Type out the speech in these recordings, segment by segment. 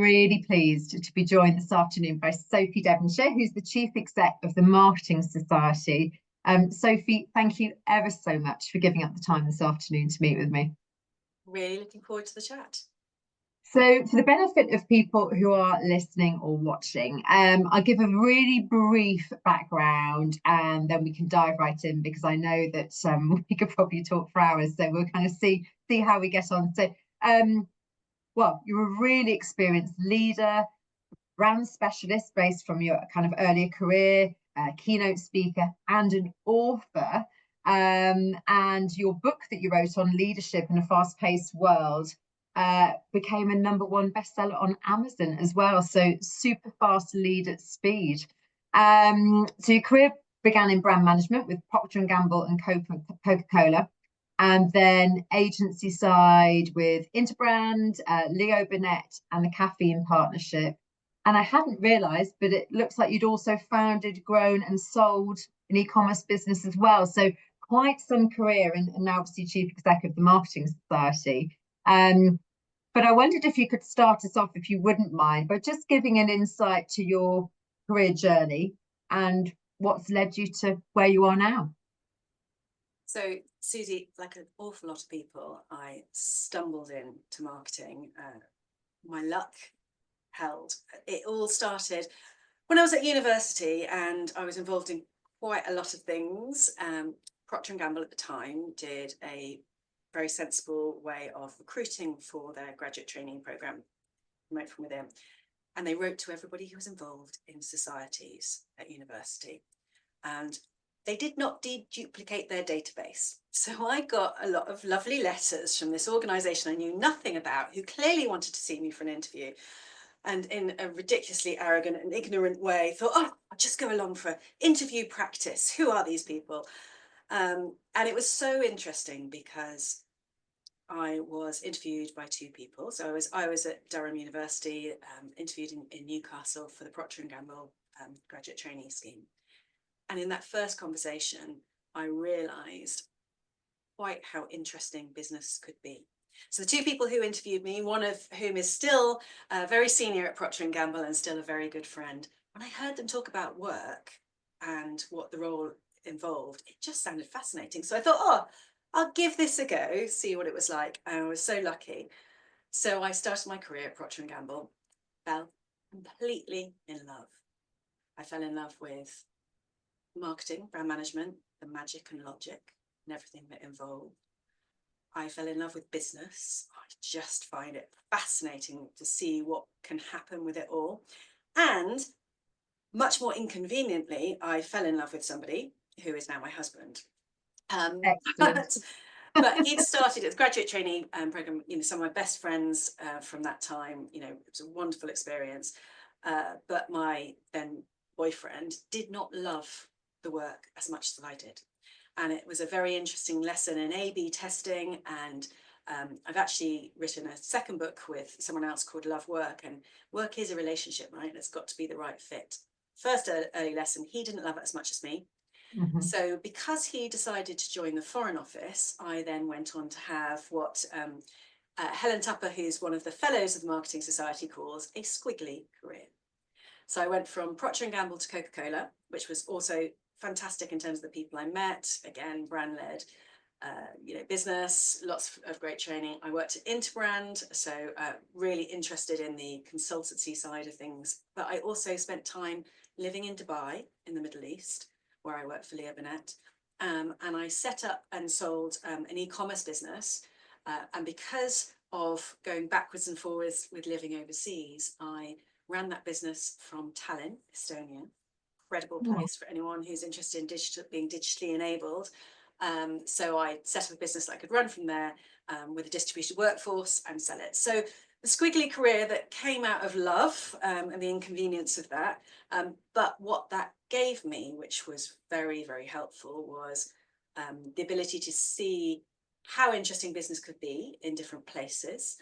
really pleased to be joined this afternoon by Sophie Devonshire, who's the Chief Exec of the Marketing Society. Sophie, thank you ever so much for giving up the time this afternoon to meet with me. Really looking forward to the chat. So for the benefit of people who are listening or watching, I'll give a really brief background and then we can dive right in, because I know that we could probably talk for hours. So we'll kind of see how we get on. So, well, you're a really experienced leader, brand specialist based from your kind of earlier career, keynote speaker and an author. And your book that you wrote on leadership in a fast-paced world became a #1 bestseller on Amazon as well. So super fast lead at speed. So your career began in brand management with Procter & Gamble and Coca-Cola, and then agency side with Interbrand, Leo Burnett and the Caffeine Partnership. And I hadn't realised, but it looks like you'd also founded, grown and sold an e-commerce business as well. So quite some career, and now obviously Chief Executive of the Marketing Society. But I wondered if you could start us off, if you wouldn't mind, by just giving an insight to your career journey and what's led you to where you are now. So, Susie, like an awful lot of people, I stumbled into marketing. My luck held. It all started when I was at university, and I was involved in quite a lot of things. Procter & Gamble at the time did a very sensible way of recruiting for their graduate training program, Promote from Within. And they wrote to everybody who was involved in societies at university. And they did not deduplicate their database. So I got a lot of lovely letters from this organisation I knew nothing about, who clearly wanted to see me for an interview. And in a ridiculously arrogant and ignorant way, thought, oh, I'll just go along for interview practice. Who are these people? And it was so interesting because I was interviewed by two people. So I was at Durham University, interviewed in Newcastle for the Procter & Gamble graduate training scheme. And in that first conversation, I realised quite how interesting business could be. So the two people who interviewed me, one of whom is still very senior at Procter & Gamble and still a very good friend, when I heard them talk about work and what the role involved, it just sounded fascinating. So I thought, oh, I'll give this a go, see what it was like. And I was so lucky. So I started my career at Procter & Gamble, fell completely in love. I fell in love with marketing, brand management, the magic and logic and everything that involved. I fell in love with business. I just find it fascinating to see what can happen with it all. And much more inconveniently, I fell in love with somebody who is now my husband. But he'd started his graduate training program, some of my best friends from that time, it was a wonderful experience. But my then boyfriend did not love the work as much as I did. And it was a very interesting lesson in A/B testing. And I've actually written a second book with someone else called Love Work. And work is a relationship, right? It's got to be the right fit. First early lesson, he didn't love it as much as me. Mm-hmm. So because he decided to join the Foreign Office, I then went on to have what Helen Tupper, who's one of the fellows of the Marketing Society, calls a squiggly career. So I went from Procter & Gamble to Coca-Cola, which was also fantastic in terms of the people I met, again, brand-led, business, lots of great training. I worked at Interbrand, so really interested in the consultancy side of things. But I also spent time living in Dubai in the Middle East, where I worked for Leo Burnett. And I set up and sold an e-commerce business. And because of going backwards and forwards with living overseas, I ran that business from Tallinn, Estonia. Incredible place for anyone who's interested in being digitally enabled. So I set up a business that I could run from there with a distributed workforce and sell it. So the squiggly career that came out of love and the inconvenience of that. But what that gave me, which was very, very helpful, was the ability to see how interesting business could be in different places,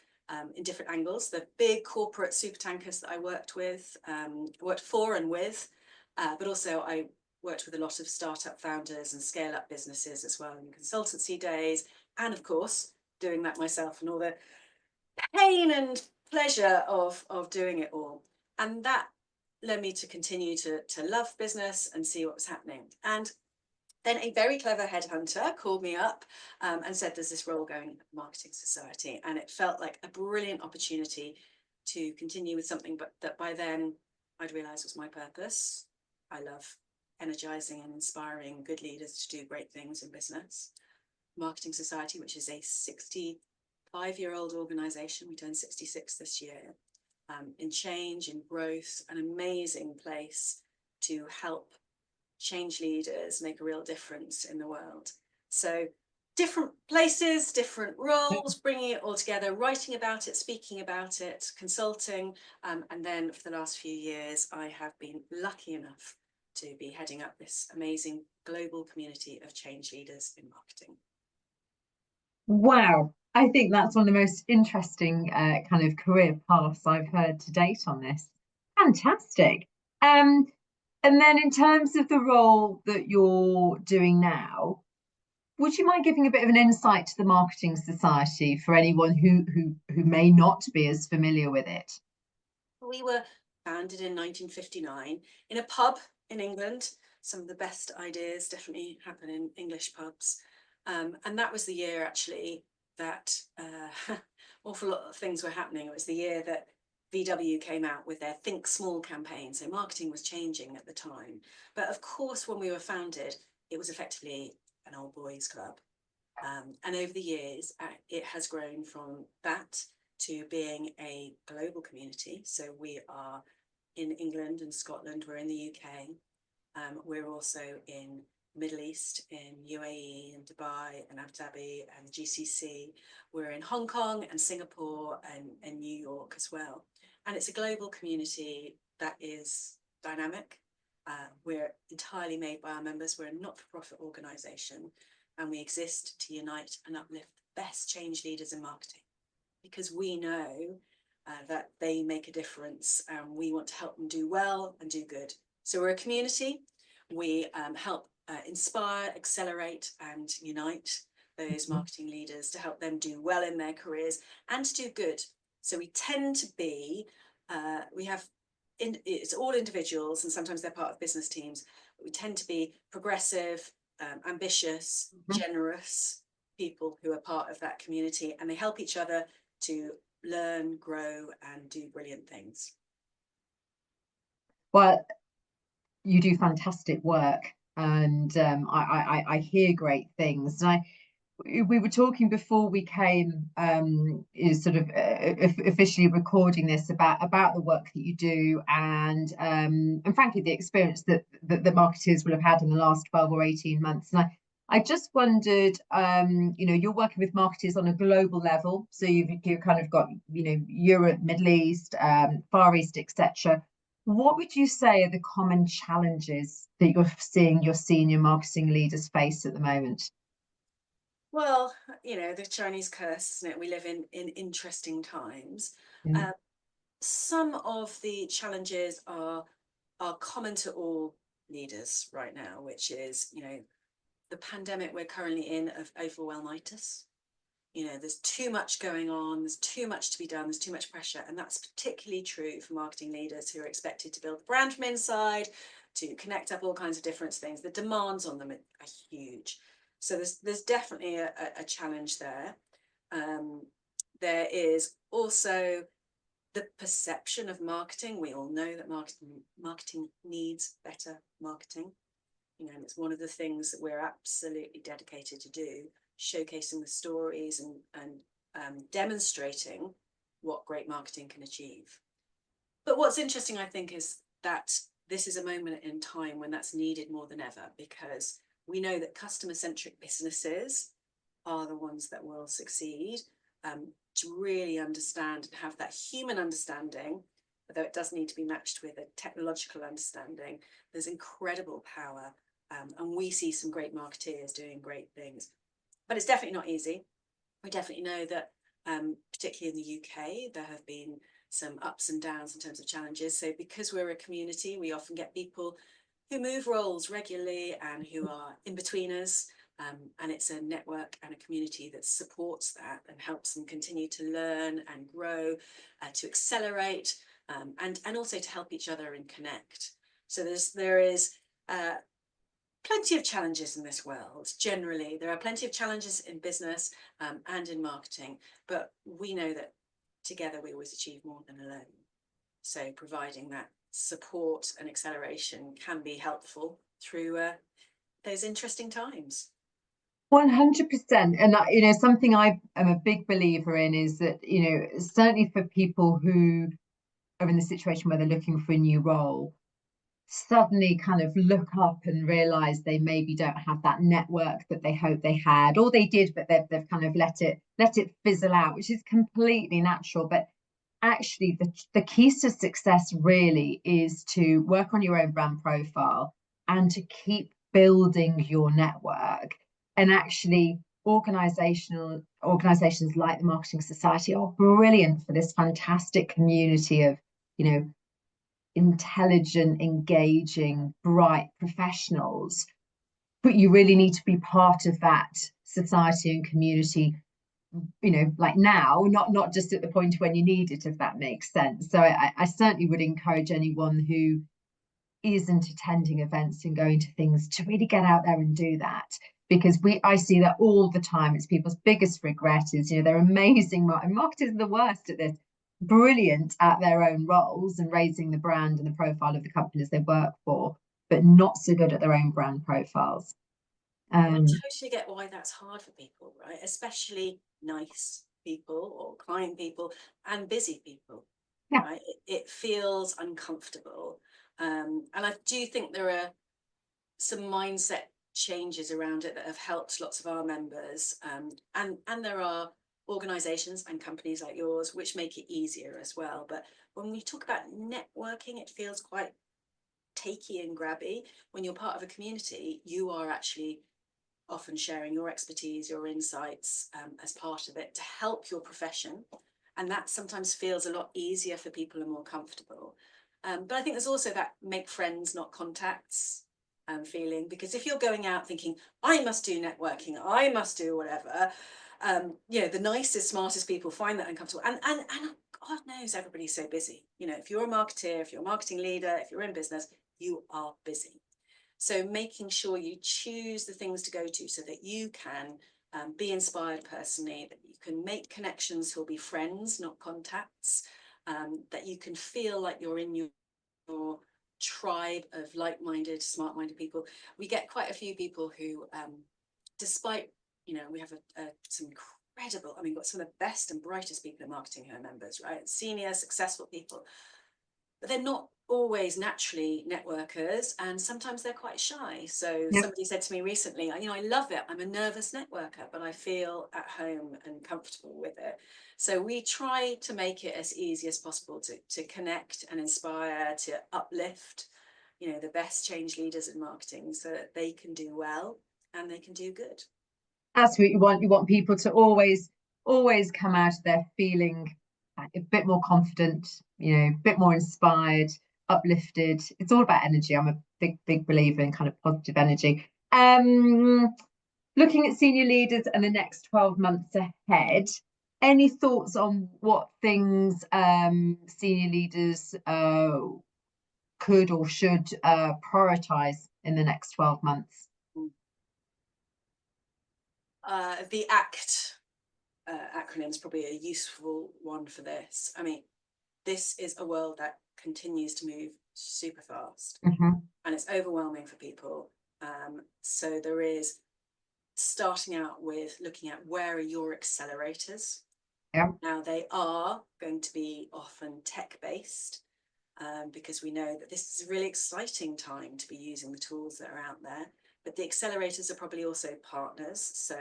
in different angles. The big corporate supertankers that I worked with, worked for and with, but also I worked with a lot of startup founders and scale up businesses as well in consultancy days. And of course, doing that myself and all the pain and pleasure of doing it all. And that led me to continue to love business and see what was happening. And then a very clever headhunter called me up and said, there's this role going at Marketing Society. And it felt like a brilliant opportunity to continue with something, but that by then I'd realised was my purpose. I love energising and inspiring good leaders to do great things in business. Marketing Society, which is a 65-year-old organisation, we turned 66 this year, in change, in growth, an amazing place to help change leaders make a real difference in the world. So different places, different roles, bringing it all together, writing about it, speaking about it, consulting. And then for the last few years, I have been lucky enough to be heading up this amazing global community of change leaders in marketing. Wow, I think that's one of the most interesting kind of career paths I've heard to date on this. Fantastic. And then in terms of the role that you're doing now, would you mind giving a bit of an insight to the Marketing Society for anyone who may not be as familiar with it? We were founded in 1959 in a pub in England. Some of the best ideas definitely happen in English pubs. And that was the year actually that awful lot of things were happening. It was the year that VW came out with their Think Small campaign. So marketing was changing at the time. But of course, when we were founded, it was effectively an old boys club. And over the years, it has grown from that to being a global community. So we are in England and Scotland, we're in the UK. We're also in Middle East, in UAE and Dubai and Abu Dhabi and GCC. We're in Hong Kong and Singapore and New York as well. And it's a global community that is dynamic. We're entirely made by our members. We're a not-for-profit organisation, and we exist to unite and uplift the best change leaders in marketing, because we know that they make a difference and we want to help them do well and do good. So we're a community. We help inspire, accelerate and unite those marketing leaders to help them do well in their careers and to do good. So we tend to be, it's all individuals and sometimes they're part of business teams, but we tend to be progressive, ambitious, generous people who are part of that community, and they help each other to learn, grow and do brilliant things. Well, you do fantastic work, and I hear great things. And we were talking before we came is sort of officially recording this about the work that you do, and frankly the experience that marketers will have had in the last 12 or 18 months. And I just wondered, you know, you're working with marketers on a global level, so you've kind of got, you know, Europe, Middle East, Far East, etc. What would you say are the common challenges that you're seeing your senior marketing leaders face at the moment? Well, you know, the Chinese curse, isn't it? We live in interesting times. Yeah. Some of the challenges are common to all leaders right now, which is, you know, the pandemic we're currently in of overwhelmitis. You know, there's too much going on, there's too much to be done, there's too much pressure. And that's particularly true for marketing leaders who are expected to build the brand from inside, to connect up all kinds of different things. The demands on them are huge. So there's definitely a challenge there. There is also the perception of marketing. We all know that marketing needs better marketing. You know, and it's one of the things that we're absolutely dedicated to do, showcasing the stories and demonstrating what great marketing can achieve. But what's interesting, I think, is that this is a moment in time when that's needed more than ever, because we know that customer-centric businesses are the ones that will succeed. To really understand and have that human understanding, although it does need to be matched with a technological understanding, there's incredible power. And we see some great marketeers doing great things. But it's definitely not easy. We definitely know that, particularly in the UK, there have been some ups and downs in terms of challenges. So because we're a community, we often get people who move roles regularly and who are in-betweeners. And it's a network and a community that supports that and helps them continue to learn and grow, to accelerate, and also to help each other and connect. So there is plenty of challenges in this world. Generally, there are plenty of challenges in business and in marketing, but we know that together we always achieve more than alone. So providing that support and acceleration can be helpful through those interesting times. 100%. And you know, something I am a big believer in is that, you know, certainly for people who are in the situation where they're looking for a new role, suddenly kind of look up and realize they maybe don't have that network that they hoped they had, or they did, but they've kind of let it fizzle out, which is completely natural. But actually, the keys to success really is to work on your own brand profile and to keep building your network. And actually, organizations like the Marketing Society are brilliant for this fantastic community of, you know, intelligent, engaging, bright professionals. But you really need to be part of that society and community, you know, like now, not just at the point when you need it, if that makes sense. So I certainly would encourage anyone who isn't attending events and going to things to really get out there and do that, because I see that all the time. It's people's biggest regret is, you know, they're amazing marketers are the worst at this, brilliant at their own roles and raising the brand and the profile of the companies they work for, but not so good at their own brand profiles. I totally get why that's hard for people, right? Especially nice people or client people and busy people, Yeah. right? It feels uncomfortable. And I do think there are some mindset changes around it that have helped lots of our members. And there are organizations and companies like yours which make it easier as well. But when we talk about networking, it feels quite takey and grabby. When you're part of a community, you are actually often sharing your expertise, your insights as part of it to help your profession. And that sometimes feels a lot easier for people and more comfortable. But I think there's also that make friends, not contacts feeling, because if you're going out thinking, I must do networking, I must do whatever, you know, the nicest, smartest people find that uncomfortable. And God knows everybody's so busy. You know, if you're a marketeer, if you're a marketing leader, if you're in business, you are busy. So making sure you choose the things to go to so that you can be inspired personally, that you can make connections who'll be friends, not contacts, that you can feel like you're in your tribe of like-minded, smart-minded people. We get quite a few people who, despite, you know, we have some incredible, I mean, got some of the best and brightest people in marketing who are members, right? Senior, successful people. But they're not always naturally networkers, and sometimes they're quite shy. So somebody said to me recently, you know, I love it. I'm a nervous networker, but I feel at home and comfortable with it. So we try to make it as easy as possible to connect and inspire, to uplift, you know, the best change leaders in marketing so that they can do well and they can do good. That's what you want. You want people to always come out of there feeling a bit more confident, you know, a bit more inspired, uplifted. It's all about energy. I'm a big believer in kind of positive energy. Looking at senior leaders and the next 12 months ahead, any thoughts on what things senior leaders could or should prioritize in the next 12 months? The ACT acronym is probably a useful one for this. I mean, this is a world that continues to move super fast, and it's overwhelming for people. So there is starting out with looking at where are your accelerators. Now they are going to be often tech-based, because we know that this is a really exciting time to be using the tools that are out there. But the accelerators are probably also partners. So,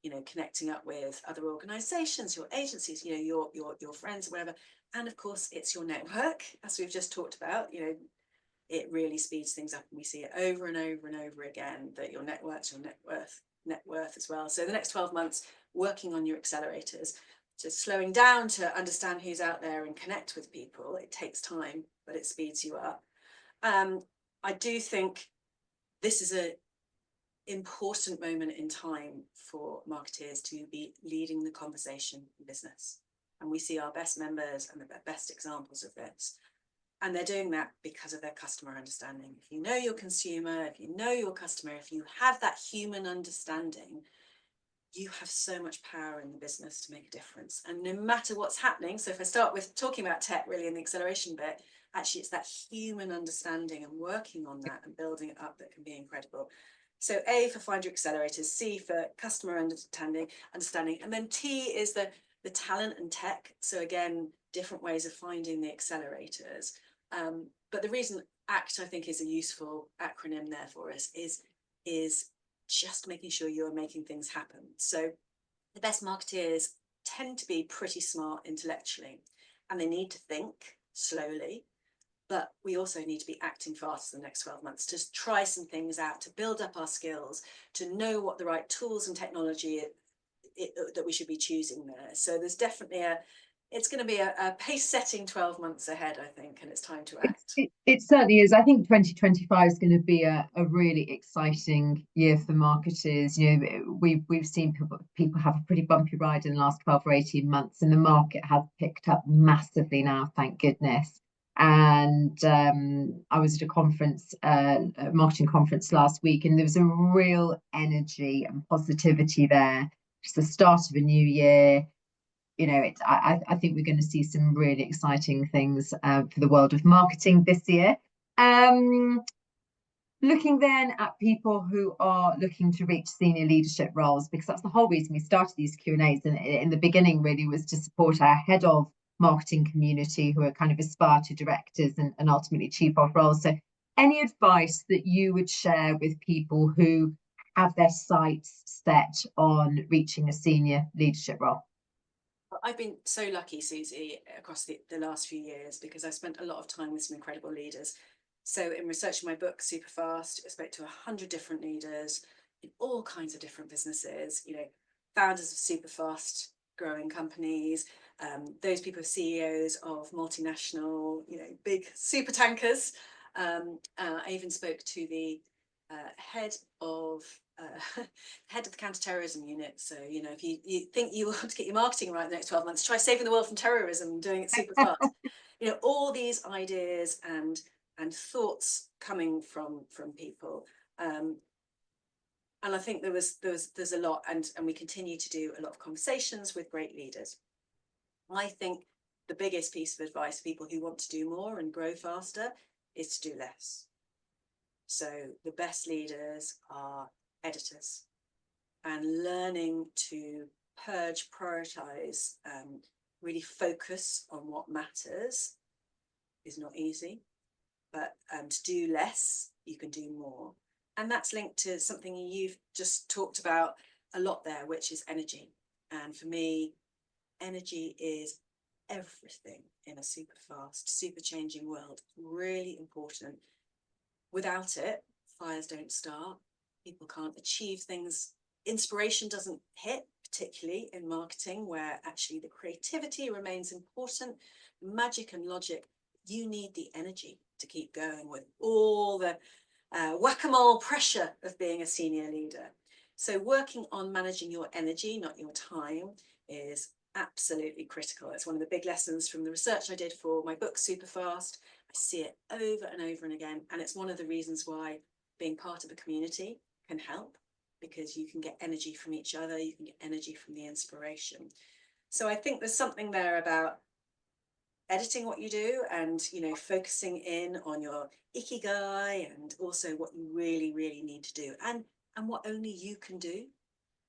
you know, connecting up with other organizations, your agencies, you know, your friends, whatever. And of course, it's your network, as we've just talked about. You know, it really speeds things up, and we see it over and over and over again that your network's your net worth as well. So the next 12 months, working on your accelerators, just slowing down to understand who's out there and connect with people. It takes time, but it speeds you up. I do think this is important moment in time for marketeers to be leading the conversation in business. And we see our best members and the best examples of this. And they're doing that because of their customer understanding. If you know your consumer, if you know your customer, if you have that human understanding, you have so much power in the business to make a difference. And no matter what's happening, so if I start with talking about tech really in the acceleration bit, actually it's that human understanding and working on that and building it up that can be incredible. So A for find your accelerators, C for customer understanding, and then T is the talent and tech. So again, different ways of finding the accelerators. But the reason ACT, I think, is a useful acronym there for us is just making sure you're making things happen. So the best marketeers tend to be pretty smart intellectually, and they need to think slowly, but we also need to be acting fast in the next 12 months to try some things out, to build up our skills, to know what the right tools and technology that we should be choosing there. So there's definitely it's going to be a pace-setting 12 months ahead, I think, and it's time to act. It certainly is. I think 2025 is going to be a really exciting year for marketers. You know, we've seen people have a pretty bumpy ride in the last 12 or 18 months, and the market has picked up massively now, thank goodness. And I was at a conference, a marketing conference last week, and there was a real energy and positivity there. It's the start of a new year. You know, I think we're going to see some really exciting things for the world of marketing this year. Looking then at people who are looking to reach senior leadership roles, because that's the whole reason we started these Q&As. And in the beginning really was to support our head of marketing community who are kind of aspire to directors and ultimately chief of roles. So any advice that you would share with people who have their sights set on reaching a senior leadership role? I've been so lucky, Susie, across the last few years, because I spent a lot of time with some incredible leaders. So in researching my book, Super Fast, I spoke to 100 different leaders in all kinds of different businesses, you know, founders of super fast growing companies, those people are CEOs of multinational, you know, big super tankers. I even spoke to the head of head of the counterterrorism unit. So, you know, if you think you want to get your marketing right in the next 12 months, try saving the world from terrorism and doing it super fast. You know, all these ideas and thoughts coming from people. And I think there's a lot, and we continue to do a lot of conversations with great leaders. I think the biggest piece of advice for people who want to do more and grow faster is to do less. So the best leaders are editors, and learning to purge, prioritize, really focus on what matters is not easy, but to do less, you can do more. And that's linked to something you've just talked about a lot there, which is energy. And for me, energy is everything in a super fast, super changing world. Really important. Without it, fires don't start. People can't achieve things. Inspiration doesn't hit, particularly in marketing, where actually the creativity remains important. Magic and logic, you need the energy to keep going with all the whack-a-mole pressure of being a senior leader. So working on managing your energy, not your time, is absolutely critical. It's one of the big lessons from the research I did for my book, Super Fast. I see it over and over and again. And it's one of the reasons why being part of a community can help, because you can get energy from each other, you can get energy from the inspiration. So I think there's something there about editing what you do and, you know, focusing in on your ikigai and also what you really, really need to do and what only you can do.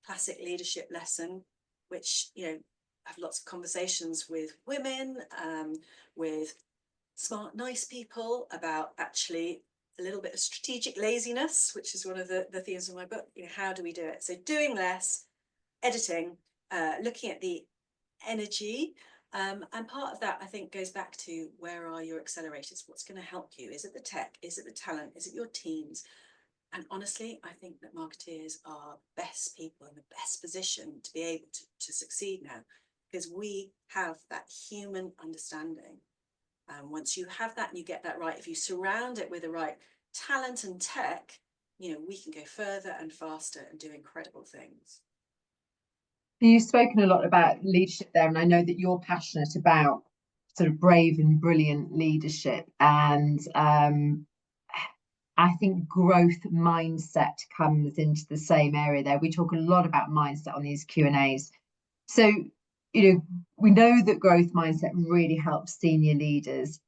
Classic leadership lesson, which, you know, I have lots of conversations with women, with smart, nice people about actually a little bit of strategic laziness, which is one of the themes of my book. You know, how do we do it? So doing less, editing, looking at the energy. And part of that, I think, goes back to where are your accelerators? What's going to help you? Is it the tech? Is it the talent? Is it your teams? And honestly, I think that marketeers are best people in the best position to be able to succeed now, because we have that human understanding. And once you have that and you get that right, if you surround it with the right talent and tech, we can go further and faster and do incredible things. You've spoken a lot about leadership there, and I know that you're passionate about sort of brave and brilliant leadership. And I think growth mindset comes into the same area there. We talk a lot about mindset on these Q&As. So, we know that growth mindset really helps senior leaders.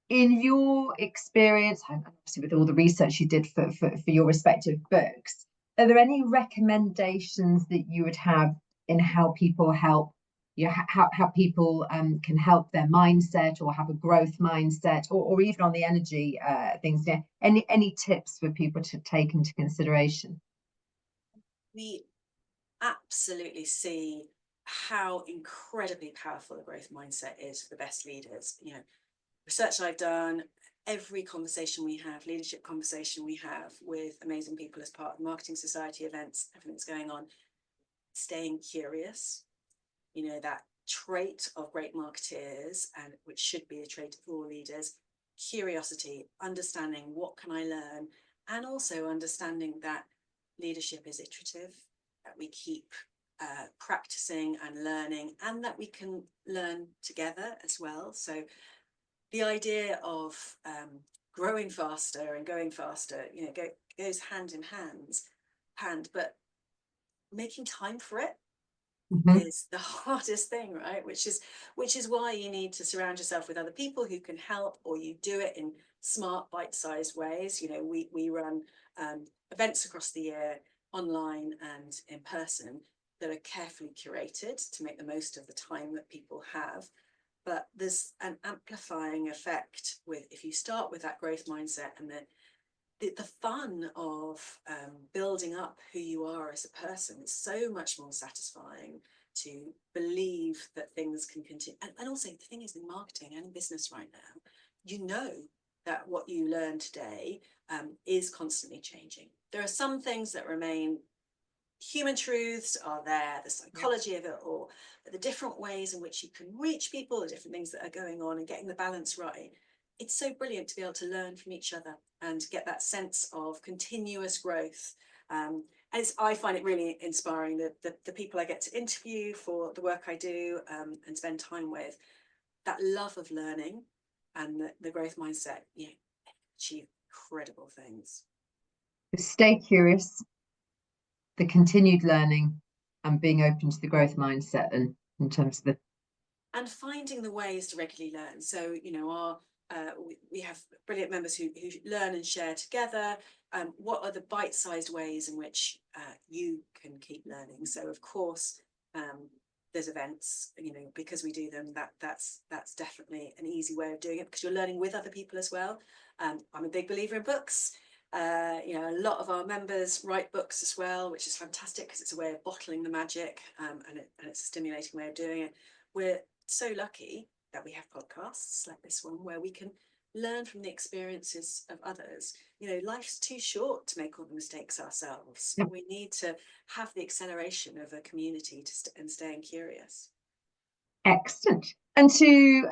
In your experience, and obviously with all the research you did for your respective books, are there any recommendations that you would have in how people help how people can help their mindset or have a growth mindset, or even on the energy things? Yeah, any tips for people to take into consideration? We absolutely see how incredibly powerful the growth mindset is for the best leaders. Research I've done, every conversation we have, leadership conversation we have with amazing people as part of Marketing Society events, everything that's going on, staying curious, that trait of great marketeers, and which should be a trait of all leaders, curiosity, understanding what can I learn, and also understanding that leadership is iterative, that we keep practicing and learning, and that we can learn together as well. So the idea of growing faster and going faster, goes hand in hand, but making time for it is the hardest thing, right? Which is why you need to surround yourself with other people who can help, or you do it in smart, bite-sized ways. We run events across the year, online and in person, that are carefully curated to make the most of the time that people have. But there's an amplifying effect if you start with that growth mindset, and the fun of building up who you are as a person. It's so much more satisfying to believe that things can continue. And also, the thing is, in marketing and in business right now, that what you learn today is constantly changing. There are some things that remain. Human truths are there, the psychology of it all, but the different ways in which you can reach people, the different things that are going on, and getting the balance right. It's so brilliant to be able to learn from each other and get that sense of continuous growth. I find it really inspiring that the people I get to interview for the work I do and spend time with, that love of learning and the growth mindset, achieve incredible things. Stay curious, the continued learning, and being open to the growth mindset, and in terms of and finding the ways to regularly learn. So we have brilliant members who learn and share together. What are the bite-sized ways in which you can keep learning? So of course there's events, because we do them, that's definitely an easy way of doing it, because you're learning with other people as well. I'm a big believer in books. A lot of our members write books as well, which is fantastic, because it's a way of bottling the magic, and it's a stimulating way of doing it. We're so lucky that we have podcasts like this one, where we can learn from the experiences of others. Life's too short to make all the mistakes ourselves. Yep. We need to have the acceleration of a community and staying curious. Excellent. And to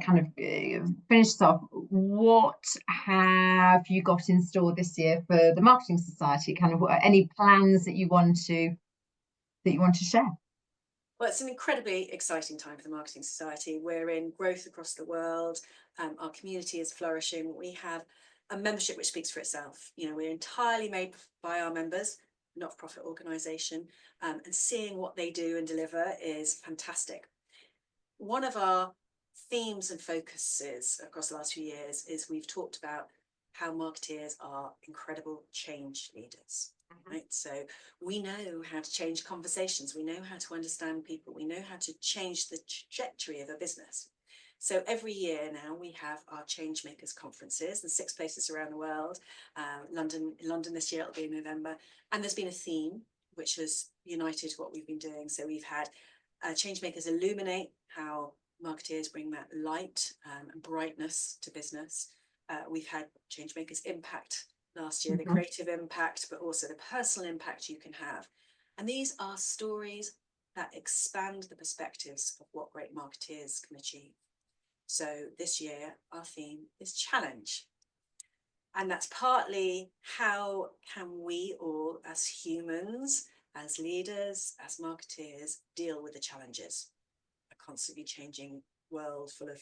kind of finish this off, what have you got in store this year for the Marketing Society? Kind of any plans that you want to share? Well, it's an incredibly exciting time for the Marketing Society. We're in growth across the world. Our community is flourishing. We have a membership which speaks for itself. We're entirely made by our members, not-for-profit organisation, and seeing what they do and deliver is fantastic. One of our themes and focuses across the last few years is we've talked about how marketeers are incredible change leaders. Right? So we know how to change conversations. We know how to understand people. We know how to change the trajectory of a business. So every year now we have our Changemakers conferences in 6 places around the world. London this year, it'll be in November. And there's been a theme which has united what we've been doing. So we've had Changemakers illuminate how marketeers bring that light and brightness to business. We've had Changemakers impact last year, the creative impact, but also the personal impact you can have. And these are stories that expand the perspectives of what great marketeers can achieve. So this year, our theme is challenge. And that's partly how can we all as humans, as leaders, as marketeers, deal with the challenges. A constantly changing world full of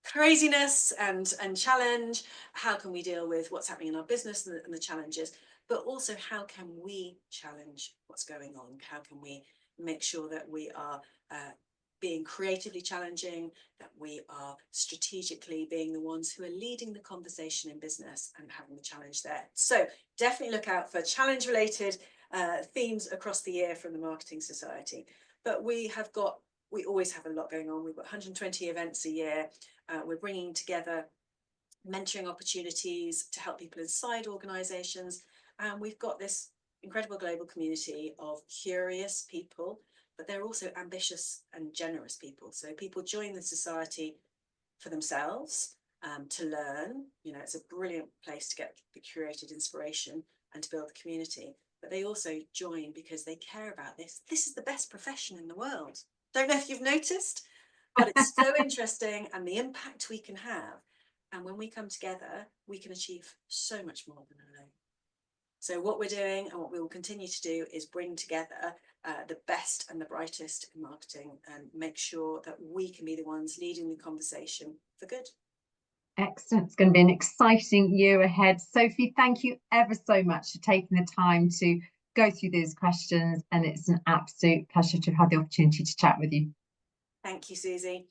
craziness and challenge. How can we deal with what's happening in our business and the challenges, but also how can we challenge what's going on? How can we make sure that we are being creatively challenging, that we are strategically being the ones who are leading the conversation in business and having the challenge there. So definitely look out for challenge related themes across the year from the Marketing Society. But we always have a lot going on. We've got 120 events a year. We're bringing together mentoring opportunities to help people inside organisations. And we've got this incredible global community of curious people, but they're also ambitious and generous people. So people join the society for themselves, to learn. You know, it's a brilliant place to get the curated inspiration and to build the community. But they also join because they care about this. This is the best profession in the world. Don't know if you've noticed, but it's so interesting, and the impact we can have. And when we come together, we can achieve so much more than alone. So what we're doing and what we will continue to do is bring together the best and the brightest in marketing and make sure that we can be the ones leading the conversation for good. Excellent. It's going to be an exciting year ahead. Sophie, thank you ever so much for taking the time to go through those questions. And it's an absolute pleasure to have the opportunity to chat with you. Thank you, Susie.